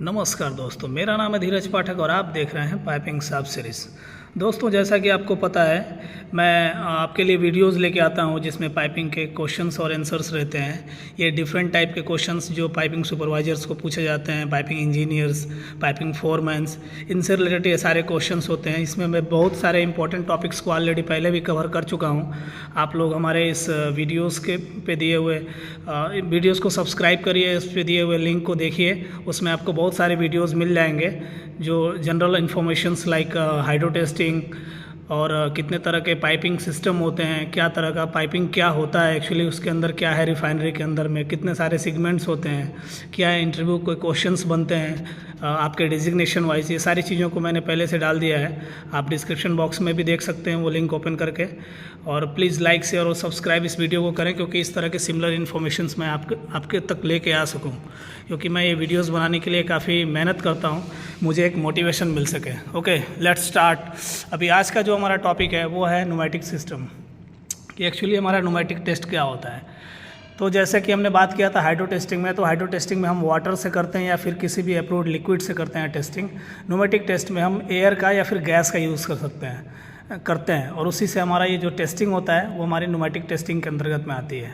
नमस्कार दोस्तों, मेरा नाम है धीरज पाठक और आप देख रहे हैं पाइपिंग साब सीरीज़। दोस्तों, जैसा कि आपको पता है, मैं आपके लिए वीडियोस लेके आता हूं जिसमें पाइपिंग के क्वेश्चंस और आंसर्स रहते हैं। ये डिफरेंट टाइप के क्वेश्चंस जो पाइपिंग सुपरवाइजर्स को पूछे जाते हैं, पाइपिंग इंजीनियर्स, पाइपिंग फोरमैन्स, इनसे रिलेटेड ये सारे क्वेश्चंस होते हैं। इसमें मैं बहुत सारे इंपॉर्टेंट टॉपिक्स को ऑलरेडी पहले भी कवर कर चुका हूँ। आप लोग हमारे इस वीडियोज़ के पे दिए हुए वीडियोज़ को सब्सक्राइब करिए, इस पे दिए हुए लिंक को देखिए। उसमें आपको बहुत सारे वीडियोज़ मिल जाएंगे जो general informations like hydro testing और कितने तरह के पाइपिंग सिस्टम होते हैं, क्या तरह का पाइपिंग क्या होता है एक्चुअली, उसके अंदर क्या है, रिफाइनरी के अंदर में कितने सारे सेगमेंट्स होते हैं, क्या इंटरव्यू के क्वेश्चंस बनते हैं आपके डिजिग्नेशन वाइज, ये सारी चीज़ों को मैंने पहले से डाल दिया है। आप डिस्क्रिप्शन बॉक्स में भी देख सकते हैं वो लिंक ओपन करके। और प्लीज़ लाइक शेयर और सब्सक्राइब इस वीडियो को करें, क्योंकि इस तरह के सिमिलर इन्फॉर्मेशंस मैं आपके तक लेके आ सकूं, क्योंकि मैं ये वीडियोस बनाने के लिए काफ़ी मेहनत करता हूं, मुझे एक मोटिवेशन मिल सके। Okay, let's start. अभी आज का जो हमारा टॉपिक है वो है न्यूमेटिक सिस्टम, कि एक्चुअली हमारा न्यूमेटिक टेस्ट क्या होता है। तो जैसे कि हमने बात किया था हाइड्रो टेस्टिंग में, तो हाइड्रो टेस्टिंग में हम वाटर से करते हैं या फिर किसी भी अप्रूव्ड लिक्विड से करते हैं टेस्टिंग। न्यूमेटिक टेस्ट में हम एयर का या फिर गैस का यूज़ करते हैं और उसी से हमारा ये जो टेस्टिंग होता है वो हमारी न्यूमेटिक टेस्टिंग के अंतर्गत में आती है।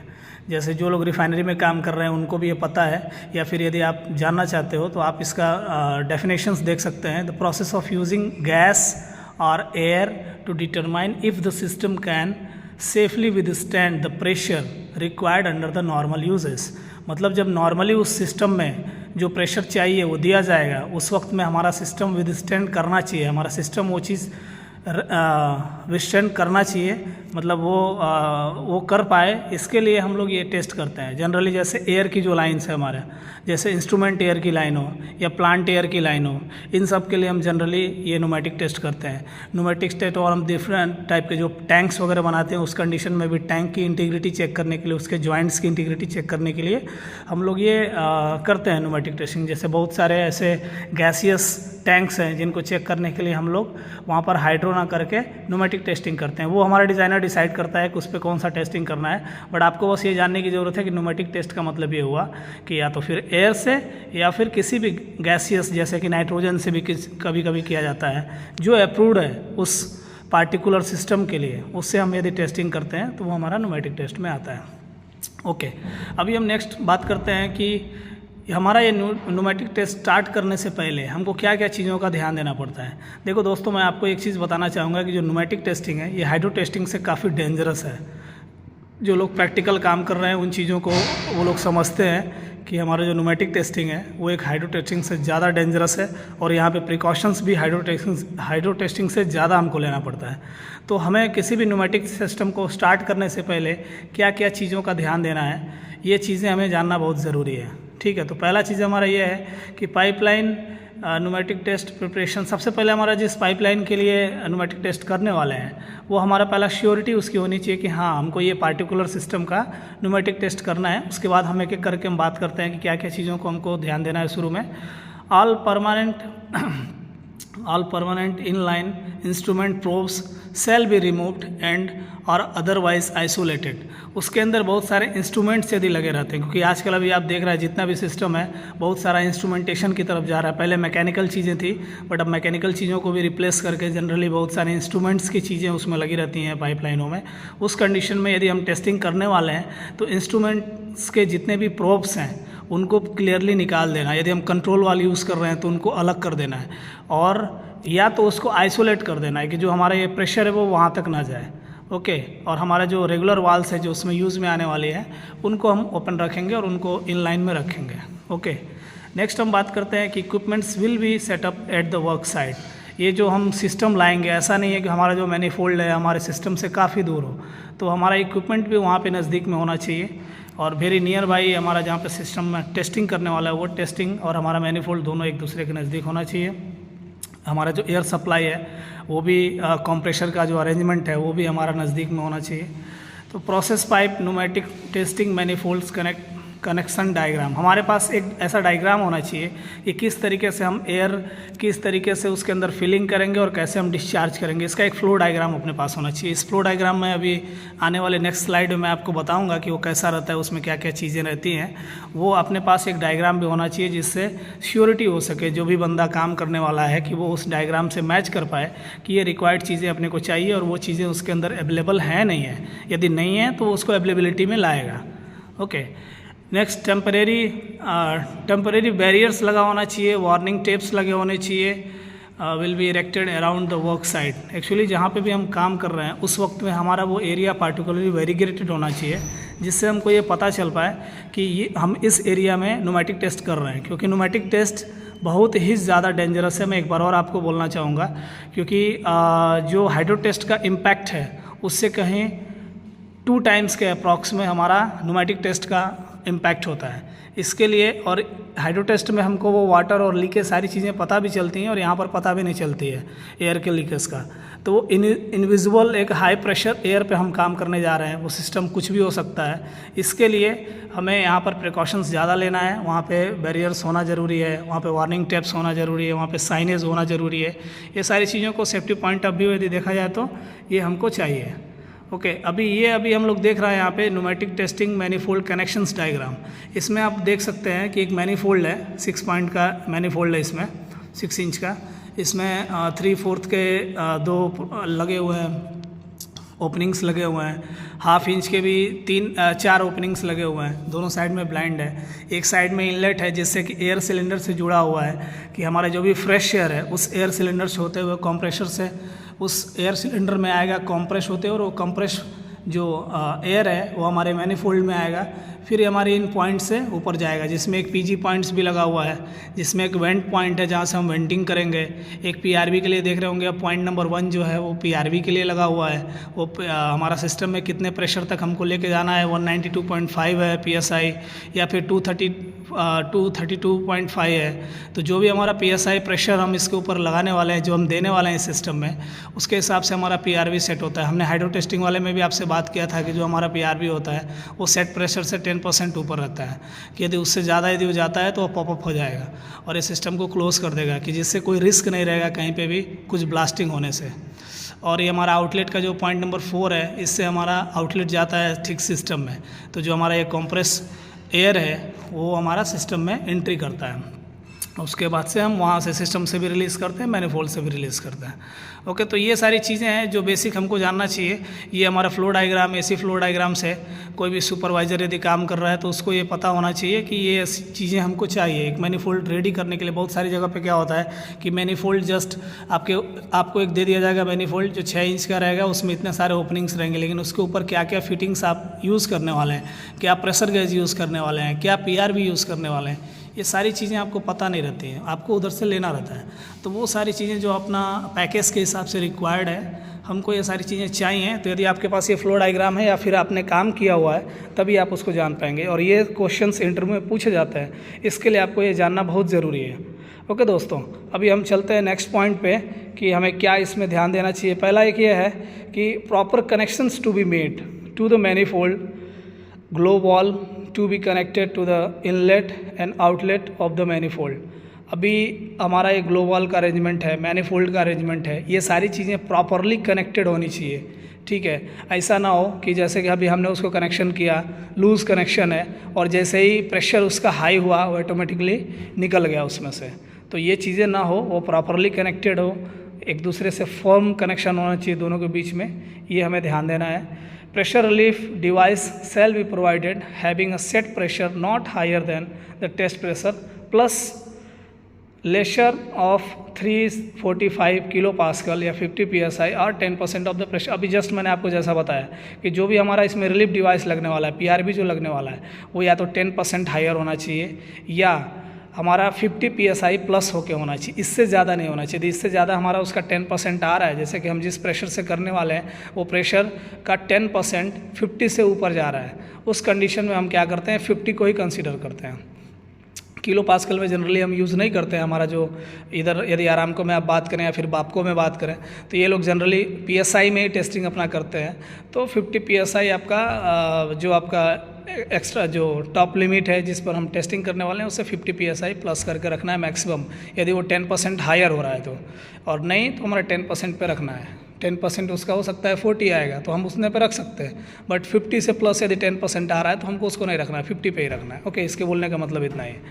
जैसे जो लोग रिफाइनरी में काम कर रहे हैं उनको भी ये पता है, या फिर यदि आप जानना चाहते हो तो आप इसका डेफिनेशंस देख सकते हैं। The process of using gas और air to determine if the system can safely withstand the pressure required under the normal uses. मतलब जब नॉर्मली उस सिस्टम में जो प्रेशर चाहिए वो दिया जाएगा, उस वक्त में हमारा सिस्टम विदस्टैंड करना चाहिए, हमारा सिस्टम वो चीज़ विदस्टैंड करना चाहिए, मतलब वो कर पाए। इसके लिए हम लोग ये टेस्ट करते हैं जनरली। जैसे एयर की जो लाइन्स है हमारे, जैसे इंस्ट्रूमेंट एयर की लाइन हो या प्लांट एयर की लाइन हो, इन सब के लिए हम जनरली ये न्यूमेटिक टेस्ट करते हैं। न्यूमेटिक टेस्ट और हम डिफरेंट टाइप के जो टैंक्स वगैरह बनाते हैं उस कंडीशन में भी टैंक की इंटीग्रिटी चेक करने के लिए, उसके जॉइंट्स की इंटीग्रिटी चेक करने के लिए हम लोग ये करते हैं न्यूमेटिक टेस्टिंग। जैसे बहुत सारे ऐसे गैसियस टैंक्स हैं जिनको चेक करने के लिए हम लोग वहाँ पर हाइड्रो ना करके न्यूमेटिक टेस्टिंग करते हैं। वो हमारा डिज़ाइनर डिसाइड करता है कि उस पर कौन सा टेस्टिंग करना है, बट आपको बस ये जानने की ज़रूरत है कि न्यूमेटिक टेस्ट का मतलब ये हुआ कि या तो फिर एयर से या फिर किसी भी गैसियस जैसे कि नाइट्रोजन से भी कभी कभी किया जाता है, जो अप्रूव्ड है उस पार्टिकुलर सिस्टम के लिए, उससे हम यदि टेस्टिंग करते हैं तो वो हमारा न्यूमेटिक टेस्ट में आता है। ओके, अभी हम नेक्स्ट बात करते हैं कि हमारा ये न्यूमेटिक टेस्ट स्टार्ट करने से पहले हमको क्या क्या चीज़ों का ध्यान देना पड़ता है। देखो दोस्तों, मैं आपको एक चीज़ बताना चाहूँगा कि जो न्यूमेटिक टेस्टिंग है ये हाइड्रो टेस्टिंग से काफ़ी डेंजरस है। जो लोग प्रैक्टिकल काम कर रहे हैं उन चीज़ों को वो लोग समझते हैं कि हमारा जो न्यूमेटिक टेस्टिंग है वो एक हाइड्रो टेस्टिंग से ज़्यादा डेंजरस है, और यहाँ पे प्रिकॉशंस भी हाइड्रो टेस्टिंग से ज़्यादा हमको लेना पड़ता है। तो हमें किसी भी न्यूमेटिक सिस्टम को स्टार्ट करने से पहले क्या क्या चीज़ों का ध्यान देना है, ये चीज़ें हमें जानना बहुत ज़रूरी है। ठीक है, तो पहला चीज़ हमारा ये है कि पाइपलाइन न्यूमेटिक टेस्ट प्रिपरेशन। सबसे पहले हमारा जिस पाइपलाइन के लिए न्यूमेटिक टेस्ट करने वाले हैं वो हमारा पहला श्योरिटी उसकी होनी चाहिए कि हाँ, हमको ये पार्टिकुलर सिस्टम का न्यूमेटिक टेस्ट करना है। उसके बाद हम एक एक करके हम बात करते हैं कि क्या क्या चीज़ों को हमको ध्यान देना है। शुरू में all permanent inline instrument probes shall be removed and और अदरवाइज आइसोलेटेड। उसके अंदर बहुत सारे इंस्ट्रूमेंट्स यदि लगे रहते हैं, क्योंकि आजकल अभी आप देख रहे हैं जितना भी सिस्टम है बहुत सारा इंस्ट्रूमेंटेशन की तरफ जा रहा है। पहले मैकेनिकल चीज़ें थी, बट अब मैकेनिकल चीज़ों को भी रिप्लेस करके जनरली बहुत सारे इंस्ट्रूमेंट्स की चीज़ें उसमें लगी रहती हैं पाइपलाइनों में। उस कंडीशन में यदि हम टेस्टिंग करने वाले हैं तो इंस्ट्रूमेंट्स के जितने भी प्रोब्स हैं उनको क्लियरली निकाल देना। यदि हम कंट्रोल वाल यूज़ कर रहे हैं तो उनको अलग कर देना है, और या तो उसको आइसोलेट कर देना है कि जो हमारा ये प्रेशर है वो वहाँ तक ना जाए। ओके, और हमारा जो रेगुलर वाल्स है जो उसमें यूज़ में आने वाली है उनको हम ओपन रखेंगे और उनको इन लाइन में रखेंगे। ओके, नेक्स्ट हम बात करते हैं कि equipments will be setup at the work site. ये जो हम सिस्टम लाएंगे, ऐसा नहीं है कि हमारा जो मैनीफोल्ड है हमारे सिस्टम से काफ़ी दूर हो, तो हमारा इक्विपमेंट भी वहाँ पे नज़दीक में होना चाहिए, और वेरी नियर बाई हमारा जहाँ पे सिस्टम में टेस्टिंग करने वाला है वो टेस्टिंग और हमारा मैनीफोल्ड दोनों एक दूसरे के नज़दीक होना चाहिए। हमारा जो एयर सप्लाई है वो भी कंप्रेशर का जो अरेंजमेंट है वो भी हमारा नज़दीक में होना चाहिए। तो process pipe pneumatic testing manifolds connect connection diagram. हमारे पास एक ऐसा डायग्राम होना चाहिए कि किस तरीके से हम एयर किस तरीके से उसके अंदर फिलिंग करेंगे और कैसे हम डिस्चार्ज करेंगे, इसका एक फ्लो डायग्राम अपने पास होना चाहिए। इस फ्लो डायग्राम में अभी आने वाले नेक्स्ट स्लाइड में मैं आपको बताऊंगा कि वो कैसा रहता है, उसमें क्या क्या चीज़ें रहती हैं। वो अपने पास एक डायग्राम भी होना चाहिए जिससे श्योरिटी हो सके जो भी बंदा काम करने वाला है कि वो उस डायग्राम से मैच कर पाए कि ये रिक्वायर्ड चीज़ें अपने को चाहिए और वो चीज़ें उसके अंदर अवेलेबल हैं नहीं है। यदि नहीं है तो उसको अवेलेबिलिटी में लाएगा। ओके, नेक्स्ट टेम्परेरी बैरियर्स लगा होना चाहिए, वार्निंग टेप्स लगे होने चाहिए, will be erected around the work site. Actually जहाँ पे भी हम काम कर रहे हैं उस वक्त में हमारा वो एरिया पार्टिकुलरली वेरीगेटेड होना चाहिए जिससे हमको ये पता चल पाए कि ये हम इस एरिया में न्यूमेटिक टेस्ट कर रहे हैं, क्योंकि न्यूमेटिक टेस्ट बहुत ही ज़्यादा डेंजरस है। मैं एक बार और आपको बोलना चाहूँगा, क्योंकि जो हाइड्रो टेस्ट का इम्पैक्ट है उससे कहीं 2 टाइम्स के अप्रॉक्स में हमारा न्यूमेटिक टेस्ट का इम्पैक्ट होता है। इसके लिए और हाइड्रो टेस्ट में हमको वो वाटर और लीकेज सारी चीज़ें पता भी चलती हैं और यहाँ पर पता भी नहीं चलती है एयर के लीकेज का। तो वो इनविजिबल एक हाई प्रेशर एयर पे हम काम करने जा रहे हैं, वो सिस्टम कुछ भी हो सकता है। इसके लिए हमें यहाँ पर प्रिकॉशंस ज़्यादा लेना है। वहाँ पे बैरियर्स होना ज़रूरी है, वहाँ पे वार्निंग टेप्स होना ज़रूरी है, वहाँ पे साइनेज होना ज़रूरी है। ये सारी चीज़ों को सेफ्टी पॉइंट ऑफ व्यू यदि देखा जाए तो ये हमको चाहिए। ओके, अभी हम लोग देख रहे हैं यहाँ पे pneumatic testing manifold connections diagram. इसमें आप देख सकते हैं कि एक मैनीफोल्ड है, 6 पॉइंट का मैनीफोल्ड है, इसमें 6 इंच का। इसमें 3/4 के 2 लगे हुए हैं, ओपनिंग्स लगे हुए हैं। 1/2 इंच के भी 4 ओपनिंग्स लगे हुए हैं, दोनों साइड में ब्लाइंड है। एक साइड में इनलेट है जिससे कि एयर सिलेंडर से जुड़ा हुआ है कि हमारा जो भी फ्रेश एयर है उस एयर सिलेंडर से होते हुए कंप्रेशर से उस एयर सिलेंडर में आएगा कंप्रेस होते और वो कंप्रेस जो एयर है वो हमारे मैनीफोल्ड में आएगा, फिर हमारे इन पॉइंट से ऊपर जाएगा, जिसमें एक पीजी पॉइंट्स भी लगा हुआ है, जिसमें एक वेंट पॉइंट है जहाँ से हम वेंटिंग करेंगे। एक पीआरवी के लिए देख रहे होंगे, पॉइंट नंबर 1 जो है वो पीआरवी के लिए लगा हुआ है। वो हमारा सिस्टम में कितने प्रेशर तक हमको लेके जाना है, 192.5 है पीएसआई या फिर 232.5 है। तो जो भी हमारा पीएसआई प्रेशर हम इसके ऊपर लगाने वाले हैं, जो हम देने वाले हैं इस सिस्टम में, उसके हिसाब से हमारा पीआरवी सेट होता है। हमने हाइड्रो टेस्टिंग वाले में भी आपसे बात किया था कि जो हमारा पीआरवी होता है वो सेट प्रेशर से 10% ऊपर रहता है कि यदि उससे ज़्यादा यदि वो जाता है तो वो पॉपअप हो जाएगा और ये सिस्टम को क्लोज़ कर देगा, कि जिससे कोई रिस्क नहीं रहेगा कहीं पे भी कुछ ब्लास्टिंग होने से। और ये हमारा आउटलेट का जो पॉइंट नंबर 4 है, इससे हमारा आउटलेट जाता है ठीक सिस्टम में। तो जो हमारा ये कंप्रेस एयर है वो हमारा सिस्टम में एंट्री करता है। उसके बाद से हम वहाँ से सिस्टम से भी रिलीज़ करते हैं, मैनीफोल्ड से भी रिलीज़ करते हैं। ओके, तो ये सारी चीज़ें हैं जो बेसिक हमको जानना चाहिए। ये हमारा फ्लो डायग्राम, ऐसी फ्लो डायग्राम से कोई भी सुपरवाइज़र यदि काम कर रहा है तो उसको ये पता होना चाहिए कि ये चीज़ें हमको चाहिए। एक मैनीफोल्ड रेडी करने के लिए बहुत सारी जगह पे क्या होता है कि मैनीफोल्ड जस्ट आपको एक दे दिया जाएगा मैनीफोल्ड जो 6 इंच का रहेगा, उसमें इतने सारे ओपनिंग्स रहेंगे, लेकिन उसके ऊपर क्या क्या फिटिंग्स आप यूज़ करने वाले हैं, क्या प्रेशर गेज यूज़ करने वाले हैं, क्या पीआरवी यूज़ करने वाले हैं, ये सारी चीज़ें आपको पता नहीं रहती हैं, आपको उधर से लेना रहता है। तो वो सारी चीज़ें जो अपना पैकेज के हिसाब से रिक्वायर्ड है, हमको ये सारी चीज़ें चाहिए। तो यदि आपके पास ये फ्लो डायग्राम है या फिर आपने काम किया हुआ है तभी आप उसको जान पाएंगे, और ये क्वेश्चंस इंटरव्यू में पूछे जाते हैं, इसके लिए आपको ये जानना बहुत ज़रूरी है। ओके दोस्तों, अभी हम चलते हैं नेक्स्ट पॉइंट पे कि हमें क्या इसमें ध्यान देना चाहिए। पहला एक ये है कि proper connections to be made to the manifold globe valve to be connected to the inlet and outlet of the manifold। अभी हमारा ये ग्लो वॉल का अरेंजमेंट है, मैनीफोल्ड का अरेंजमेंट है, ये सारी चीज़ें प्रॉपरली कनेक्टेड होनी चाहिए। ठीक है, ऐसा ना हो कि जैसे कि अभी हमने उसको कनेक्शन किया, लूज़ कनेक्शन है और जैसे ही प्रेशर उसका हाई हुआ वो ऑटोमेटिकली निकल गया उसमें से। तो ये चीज़ें ना हो, वो प्रॉपरली कनेक्टेड हो, एक दूसरे से फर्म कनेक्शन होना चाहिए दोनों के बीच में, ये हमें ध्यान देना है। Pressure relief device shall be provided having a set pressure not higher than the test pressure plus lesser of 345 kilopascal या 50 psi और 10% of the pressure। अभी जस्ट मैंने आपको जैसा बताया कि जो भी हमारा इसमें रिलीफ डिवाइस लगने वाला है, पीआरबी जो लगने वाला है, वो या तो 10% हायर होना चाहिए या हमारा 50 psi प्लस होके होना चाहिए, इससे ज़्यादा नहीं होना चाहिए। इससे ज़्यादा हमारा उसका 10% आ रहा है, जैसे कि हम जिस प्रेशर से करने वाले हैं वो प्रेशर का 10% 50 से ऊपर जा रहा है, उस कंडीशन में हम क्या करते हैं 50 को ही कंसीडर करते हैं किलो पास्कल में जनरली हम यूज़ नहीं करते हैं। हमारा जो इधर यदि आरामको में आप बात करें या फिर बापको में बात करें तो ये लोग जनरली PSI में ही टेस्टिंग अपना करते हैं। तो 50 PSI आपका जो आपका एक्स्ट्रा जो टॉप लिमिट है जिस पर हम टेस्टिंग करने वाले हैं उससे 50 PSI प्लस करके रखना है मैक्सिमम, यदि वो 10% हायर हो रहा है तो, और नहीं तो हमारा 10% पे रखना है। 10% उसका हो सकता है 40 आएगा तो हम उसने पे रख सकते हैं, बट 50 से प्लस यदि 10% आ रहा है तो हमको उसको नहीं रखना है, 50 पे ही रखना है। ओके, इसके बोलने का मतलब इतना ही है।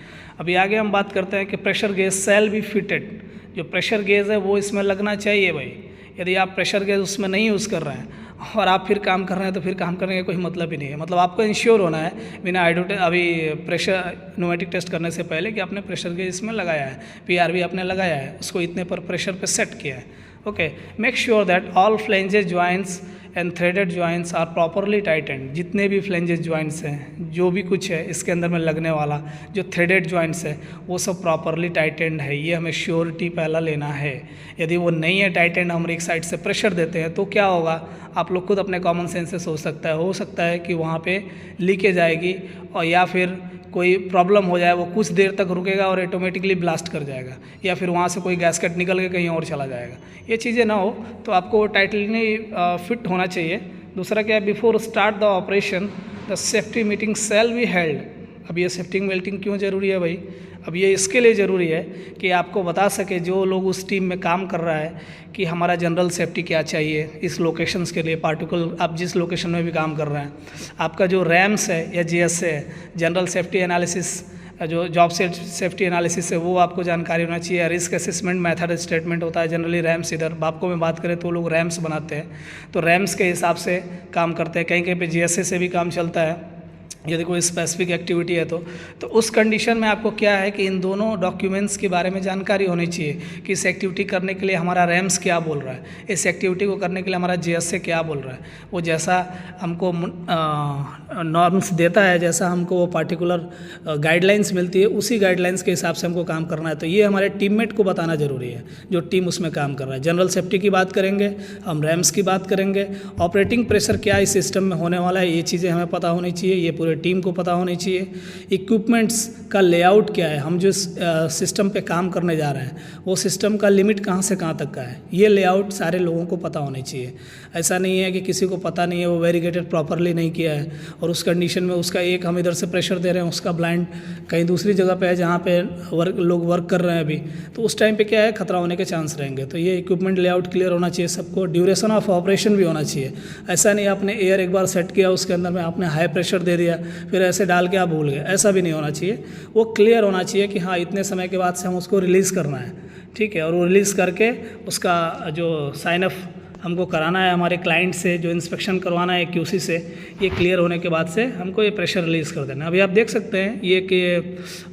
अभी आगे हम बात करते हैं कि pressure gauge shall be fitted. जो प्रेशर गेज है वो इसमें लगना चाहिए भाई। यदि आप प्रेशर गेज उसमें नहीं यूज़ कर रहे हैं और आप फिर काम कर रहे हैं तो फिर काम करने का कोई मतलब ही नहीं है। मतलब आपको इंश्योर होना है बिना अभी प्रेशर न्यूमेटिक टेस्ट करने से पहले कि आपने प्रेशर गेज इसमें लगाया है, PRV आपने लगाया है, उसको इतने पर प्रेशर पे सेट किया है। Okay, make sure that all flanges joints and threaded joints are properly tightened. जितने भी फ्लेंजेस ज्वाइंट्स हैं, जो भी कुछ है इसके अंदर में लगने वाला जो थ्रेडेड ज्वाइंट्स है वो सब प्रॉपरली टाइटेंड है, ये हमें श्योरिटी पहला लेना है। यदि वो नहीं है टाइटेंड, हम एक साइड से प्रेशर देते हैं तो क्या होगा, आप लोग खुद अपने कॉमन सेंस से सोच हो सकता है कि वहाँ पे लीकेज आएगी और या फिर कोई प्रॉब्लम हो जाए, वो कुछ देर तक रुकेगा और ऑटोमेटिकली ब्लास्ट कर जाएगा, या फिर वहाँ से कोई गैसकेट निकल के कहीं और चला जाएगा। ये चीज़ें ना हो तो आपको टाइटली फिट होना चाहिए। दूसरा क्या है, before start the operation the safety meeting shall be held. अब ये सेफ्टी मीटिंग क्यों ज़रूरी है भाई? अब ये इसके लिए ज़रूरी है कि आपको बता सके जो लोग उस टीम में काम कर रहा है कि हमारा जनरल सेफ्टी क्या चाहिए इस लोकेशंस के लिए, पार्टिकुलर आप जिस लोकेशन में भी काम कर रहे हैं। आपका जो रैम्स है या GSA है, जनरल सेफ्टी एनालिसिस, जो जॉब सेफ्टी एनालिसिस है, वो आपको जानकारी होना चाहिए। रिस्क असेसमेंट मेथड स्टेटमेंट होता है जनरली रैम्स। इधर बापको में बात करें तो लोग रैम्स बनाते हैं, तो रैम्स के हिसाब से काम करते हैं। कहीं कहीं पे GSA से भी काम चलता है यदि कोई स्पेसिफिक एक्टिविटी है तो उस कंडीशन में आपको क्या है कि इन दोनों डॉक्यूमेंट्स के बारे में जानकारी होनी चाहिए कि इस एक्टिविटी करने के लिए हमारा रैम्स क्या बोल रहा है, इस एक्टिविटी को करने के लिए हमारा GSA क्या बोल रहा है। वो जैसा हमको नॉर्म्स देता है, जैसा हमको वो पार्टिकुलर गाइडलाइंस मिलती है, उसी गाइडलाइंस के हिसाब से हमको काम करना है। तो ये हमारे टीममेट को बताना ज़रूरी है जो टीम उसमें काम कर रहा है। जनरल सेफ्टी की बात करेंगे, हम रैम्स की बात करेंगे, ऑपरेटिंग प्रेशर क्या इस सिस्टम में होने वाला है, ये चीज़ें हमें पता होनी चाहिए, ये पूरे टीम को पता होनी चाहिए। इक्विपमेंट्स का लेआउट क्या है, हम जिस सिस्टम पे काम करने जा रहे हैं वो सिस्टम का लिमिट कहाँ से कहाँ तक का है, ये लेआउट सारे लोगों को पता होनी चाहिए। ऐसा नहीं है कि किसी को पता नहीं है, वो वेरीगेटेड प्रॉपरली नहीं किया है और उस कंडीशन में उसका एक हम इधर से प्रेशर दे रहे हैं, उसका ब्लाइंड कहीं दूसरी जगह पे है जहाँ पे लोग वर्क कर रहे हैं अभी, तो उस टाइम पे क्या है, खतरा होने के चांस रहेंगे। तो ये इक्विपमेंट लेआउट क्लियर होना चाहिए सबको। ड्यूरेशन ऑफ ऑपरेशन भी होना चाहिए। ऐसा नहीं आपने एयर एक बार सेट किया, उसके अंदर में आपने हाई प्रेशर दे दिया, फिर ऐसे डाल के आप भूल गए, ऐसा भी नहीं होना चाहिए। वो क्लियर होना चाहिए कि हाँ इतने समय के बाद से हम उसको रिलीज़ करना है, ठीक है। और वो रिलीज़ करके उसका जो साइन अप हमको कराना है हमारे क्लाइंट से, जो इंस्पेक्शन करवाना है QC से, ये क्लियर होने के बाद से हमको ये प्रेशर रिलीज़ कर देना है। अभी आप देख सकते हैं ये कि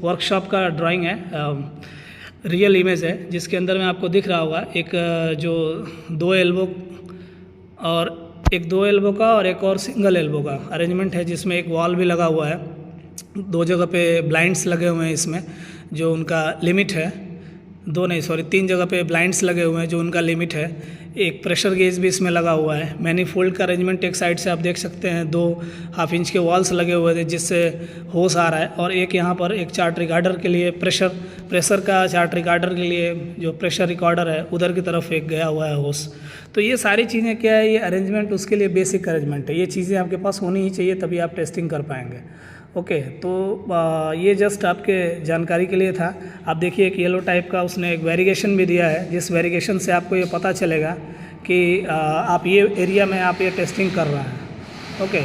वर्कशॉप का ड्राइंग है, रियल इमेज है, जिसके अंदर में आपको दिख रहा होगा एक जो 2 एल्बो और एक 2 एल्बो का और एक और सिंगल एल्बो का अरेंजमेंट है, जिसमें एक वॉल भी लगा हुआ है, 2 जगह पे ब्लाइंड्स लगे हुए हैं इसमें जो उनका लिमिट है, 3 जगह पे ब्लाइंड्स लगे हुए हैं जो उनका लिमिट है। एक प्रेशर गेज भी इसमें लगा हुआ है। मैनीफोल्ड का अरेंजमेंट एक साइड से आप देख सकते हैं, 2 हाफ इंच के वॉल्स लगे हुए थे जिससे होस आ रहा है, और एक यहाँ पर एक चार्ट रिकॉर्डर के लिए प्रेशर का चार्ट रिकॉर्डर के लिए जो प्रेशर रिकॉर्डर है उधर की तरफ एक गया हुआ है होस। तो ये सारी चीज़ें क्या है, ये अरेंजमेंट उसके लिए बेसिक अरेंजमेंट है। ये चीज़ें आपके पास होनी ही चाहिए, तभी आप टेस्टिंग कर पाएंगे। ओके, तो ये जस्ट आपके जानकारी के लिए था। आप देखिए एक येलो टाइप का उसने एक वेरिएशन भी दिया है, जिस वेरिएशन से आपको ये पता चलेगा कि आप ये एरिया में आप ये टेस्टिंग कर रहे हैं। ओके,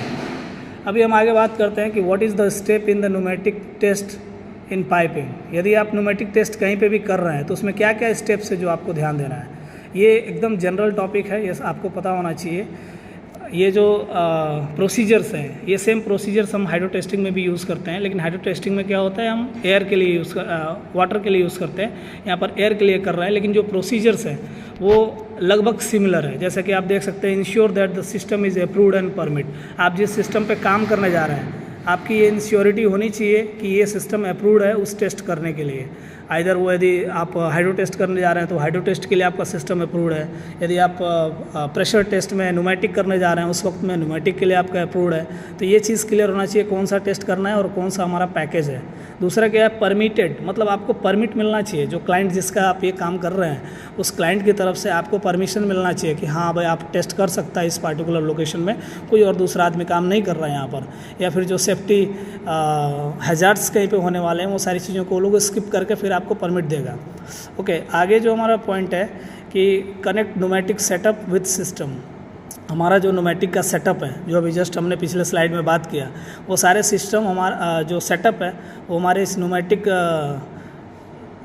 अभी हम आगे बात करते हैं कि what is the step in the pneumatic test in piping. यदि आप न्यूमेटिक टेस्ट कहीं पे भी कर रहे हैं तो उसमें क्या क्या स्टेप्स है जो आपको ध्यान देना है। ये एकदम जनरल टॉपिक है, ये आपको पता होना चाहिए। ये जो प्रोसीजर्स हैं, ये सेम प्रोसीजर्स हम हाइड्रो टेस्टिंग में भी यूज़ करते हैं, लेकिन हाइड्रो टेस्टिंग में क्या होता है, हम एयर के लिए वाटर के लिए यूज़ करते हैं, यहाँ पर एयर के लिए कर रहे हैं, लेकिन जो प्रोसीजर्स हैं वो लगभग सिमिलर है। जैसा कि आप देख सकते हैं, ensure that the system is approved and permit. आप जिस सिस्टम पे काम करने जा रहे हैं, आपकी ये इंश्योरिटी होनी चाहिए कि ये सिस्टम अप्रूव्ड है उस टेस्ट करने के लिए। आइदर वो यदि आप हाइड्रो टेस्ट करने जा रहे हैं तो हाइड्रो टेस्ट के लिए आपका सिस्टम अप्रूव्ड है, यदि आप प्रेशर टेस्ट में न्यूमेटिक करने जा रहे हैं उस वक्त में न्यूमेटिक के लिए आपका अप्रूव्ड है। तो ये चीज़ क्लियर होना चाहिए कौन सा टेस्ट करना है और कौन सा हमारा पैकेज है। दूसरा क्या है, परमिटेड, मतलब आपको परमिट मिलना चाहिए, जो क्लाइंट जिसका आप ये काम कर रहे हैं उस क्लाइंट की तरफ से आपको परमिशन मिलना चाहिए कि हाँ भाई आप टेस्ट कर सकता है इस पार्टिकुलर लोकेशन में, कोई और दूसरा आदमी काम नहीं कर रहा है यहाँ पर। या फिर जो सेफ्टी हैजार्ड्स कहीं पे होने वाले हैं वो सारी चीज़ों को वो लोग स्किप करके फिर आपको परमिट देगा। ओके, आगे जो हमारा पॉइंट है कि connect pneumatic setup with system. हमारा जो न्यूमेटिक का सेटअप है, जो अभी जस्ट हमने पिछले स्लाइड में बात किया, वो सारे सिस्टम हमारा जो सेटअप है वो हमारे इस न्यूमेटिक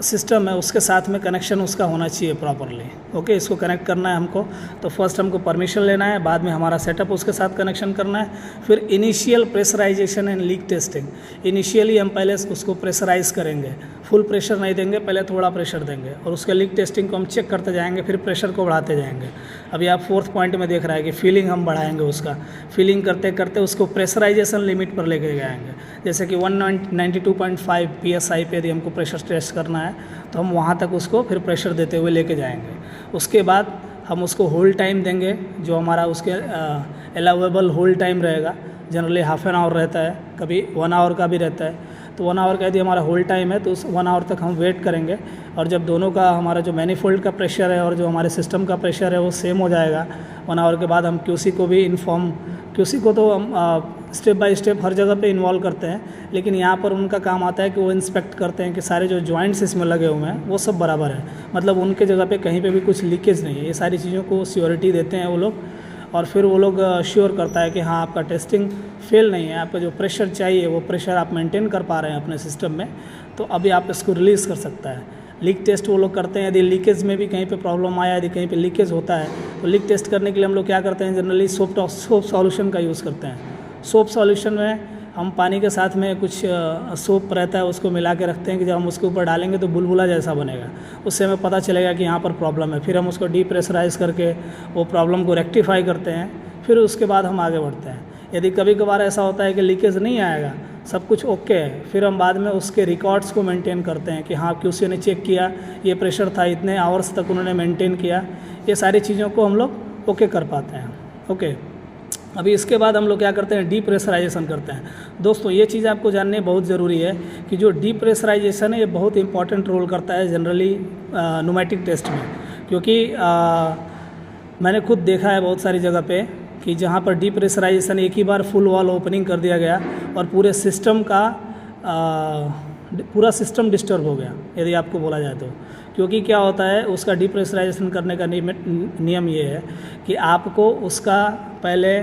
सिस्टम है उसके साथ में कनेक्शन उसका होना चाहिए प्रॉपरली। ओके, इसको कनेक्ट करना है हमको, तो फर्स्ट हमको परमिशन लेना है, बाद में हमारा सेटअप उसके साथ कनेक्शन करना है। फिर initial pressurisation and leak testing. Initially हम पहले उसको प्रेशराइज करेंगे, फुल प्रेशर नहीं देंगे, पहले थोड़ा प्रेशर देंगे और उसके लीक टेस्टिंग को हम चेक करते जाएंगे, फिर प्रेशर को बढ़ाते जाएंगे। अभी आप फोर्थ पॉइंट में देख रहा है कि फीलिंग हम बढ़ाएंगे, उसका फीलिंग करते करते उसको प्रेशराइजेशन लिमिट पर लेके जाएंगे। जैसे कि 192.5 PSI पे यदि हमको प्रेशर टेस्ट करना है तो हम वहाँ तक उसको फिर प्रेशर देते हुए लेके जाएंगे। उसके बाद हम उसको होल्ड टाइम देंगे, जो हमारा उसके अलाउेबल होल्ड टाइम रहेगा। जनरली हाफ एन आवर रहता है, कभी 1 आवर का भी रहता है। तो 1 आवर का यदि हमारा होल्ड टाइम है तो उस 1 आवर तक हम वेट करेंगे, और जब दोनों का हमारा जो मैनीफोल्ड का प्रेशर है और जो हमारे सिस्टम का प्रेशर है वो सेम हो जाएगा, 1 आवर के बाद हम QC को भी QC को तो हम स्टेप बाय स्टेप हर जगह पे इन्वॉल्व करते हैं, लेकिन यहाँ पर उनका काम आता है कि वो इंस्पेक्ट करते हैं कि सारे जो जॉइंट्स इसमें लगे हुए हैं वो सब बराबर है, मतलब उनके जगह पे कहीं पे भी कुछ लीकेज नहीं है। ये सारी चीज़ों को श्योरिटी देते हैं वो लोग, और फिर वो लोग श्योर करता है कि हाँ आपका टेस्टिंग फेल नहीं है, आपका जो प्रेशर चाहिए वो प्रेशर आप मेंटेन कर पा रहे हैं अपने सिस्टम में, तो अभी आप इसको रिलीज़ कर सकता है। लीक टेस्ट वो लोग करते हैं, यदि लीकेज में भी कहीं पे प्रॉब्लम आया, यदि कहीं पे लीकेज होता है तो लीक टेस्ट करने के लिए हम लोग क्या करते हैं, जनरली सोप सॉल्यूशन का यूज़ करते हैं। सोप सॉल्यूशन में हम पानी के साथ में कुछ सोप रहता है उसको मिला के रखते हैं कि जब हम उसके ऊपर डालेंगे तो बुलबुला जैसा बनेगा, उससे हमें पता चलेगा कि यहाँ पर प्रॉब्लम है। फिर हम उसको डीप्रेशराइज करके वो प्रॉब्लम को रेक्टिफाई करते हैं, फिर उसके बाद हम आगे बढ़ते हैं। यदि कभी कभार ऐसा होता है कि लीकेज नहीं आएगा, सब कुछ ओके है, फिर हम बाद में उसके रिकॉर्ड्स को मेंटेन करते हैं कि हाँ QC ने चेक किया, ये प्रेशर था, इतने आवर्स तक उन्होंने मेंटेन किया, ये सारी चीज़ों को हम लोग ओके कर पाते हैं। ओके, अभी इसके बाद हम लोग क्या करते हैं, डीप्रेशराइजेशन करते हैं। दोस्तों ये चीज़ आपको जानने बहुत ज़रूरी है कि जो डीप्रेशराइजेशन है ये बहुत इंपॉर्टेंट रोल करता है जनरली न्यूमेटिक टेस्ट में, क्योंकि मैंने खुद देखा है बहुत सारी जगह पे कि जहाँ पर डीप्रेशराइजेशन एक ही बार फुल वॉल ओपनिंग कर दिया गया और पूरे सिस्टम का पूरा सिस्टम डिस्टर्ब हो गया, यदि आपको बोला जाए तो। क्योंकि क्या होता है, उसका डीप्रेशराइजेशन करने का नियम ये है कि आपको उसका पहले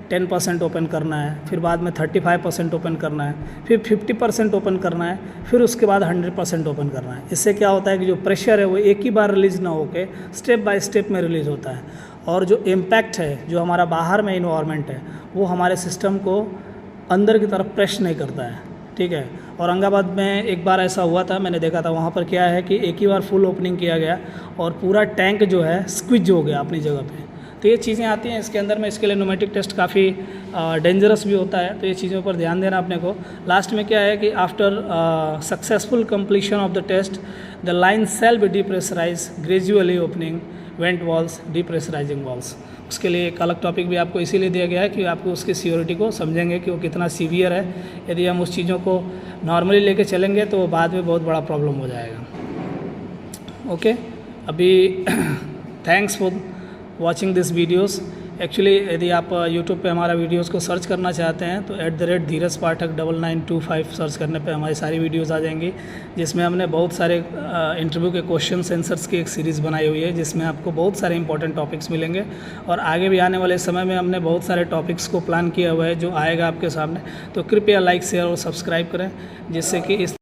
10% ओपन करना है, फिर बाद में 35% ओपन करना है, फिर 50% ओपन करना है, फिर उसके बाद 100% ओपन करना है। इससे क्या होता है कि जो प्रेशर है वो एक ही बार रिलीज़ ना होके स्टेप बाय स्टेप में रिलीज़ होता है, और जो इम्पैक्ट है, जो हमारा बाहर में इन्वायरमेंट है, वो हमारे सिस्टम को अंदर की तरफ प्रेस नहीं करता है। ठीक है, औरंगाबाद में एक बार ऐसा हुआ था, मैंने देखा था, वहाँ पर क्या है कि एक ही बार फुल ओपनिंग किया गया और पूरा टैंक जो है स्क्विज हो गया अपनी जगह पे। तो ये चीज़ें आती हैं इसके अंदर में, इसके लिए न्यूमेटिक टेस्ट काफ़ी डेंजरस भी होता है, तो ये चीज़ों पर ध्यान देना अपने को। लास्ट में क्या है कि after successful completion of the test the line shall be depressurise gradually opening vent valves depressurising valves. उसके लिए एक अलग टॉपिक भी आपको इसीलिए दिया गया है कि आपको उसकी सियोरिटी को समझेंगे कि वो कितना सीवियर है। यदि हम उस चीज़ों को नॉर्मली लेके चलेंगे तो बाद में बहुत बड़ा प्रॉब्लम हो जाएगा। ओके, अभी thanks for watching this videos. Actually यदि आप यूट्यूब पे हमारा वीडियोस को सर्च करना चाहते हैं तो @धीरज पाठक 9925 सर्च करने पे हमारी सारी वीडियोस आ जाएंगी, जिसमें हमने बहुत सारे इंटरव्यू के क्वेश्चंस आंसर्स की एक सीरीज़ बनाई हुई है, जिसमें आपको बहुत सारे इंपॉर्टेंट टॉपिक्स मिलेंगे। और आगे भी आने वाले समय में हमने बहुत सारे टॉपिक्स को प्लान किया हुआ है जो आएगा आपके सामने। तो कृपया लाइक, शेयर और सब्सक्राइब करें, जिससे कि इस